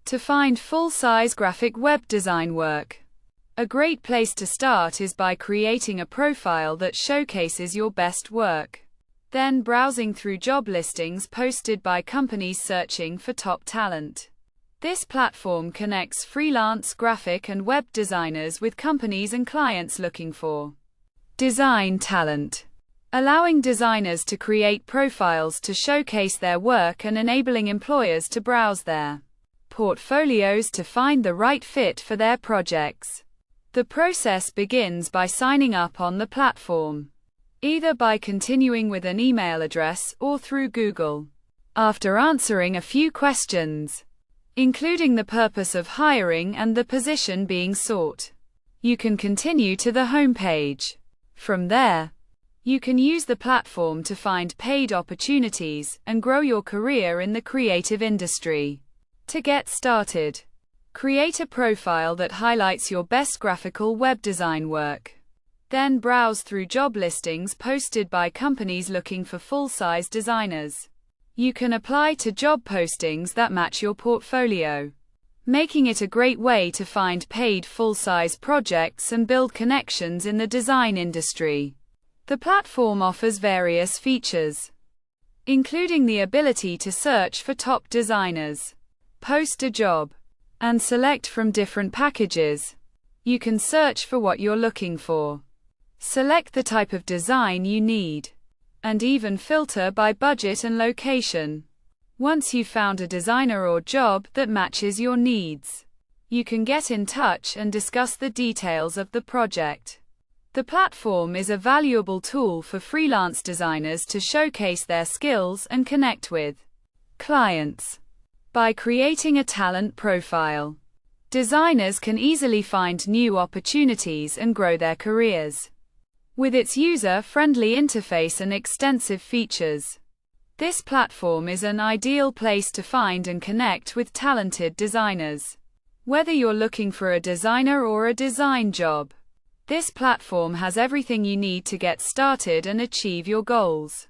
To find full-size graphic web design work. A great place to start is by creating a profile that showcases your best work. Then browsing through job listings posted by companies searching for top talent. This platform connects freelance graphic and web designers with companies and clients looking for design talent, allowing designers to create profiles to showcase their work and enabling employers to browse their portfolios to find the right fit for their projects. The process begins by signing up on the platform, either by continuing with an email address or through Google. After answering a few questions, including the purpose of hiring and the position being sought, you can continue to the home page. From there, you can use the platform to find paid opportunities and grow your career in the creative industry. To get started, create a profile that highlights your best graphical web design work. Then browse through job listings posted by companies looking for full-size designers. You can apply to job postings that match your portfolio, making it a great way to find paid full-size projects and build connections in the design industry. The platform offers various features, including the ability to search for top designers, post a job, and select from different packages. You can search for what you're looking for, select the type of design you need, and even filter by budget and location. Once you've found a designer or job that matches your needs, you can get in touch and discuss the details of the project. The platform is a valuable tool for freelance designers to showcase their skills and connect with clients. By creating a talent profile, designers can easily find new opportunities and grow their careers. With its user-friendly interface and extensive features, this platform is an ideal place to find and connect with talented designers. Whether you're looking for a designer or a design job, this platform has everything you need to get started and achieve your goals.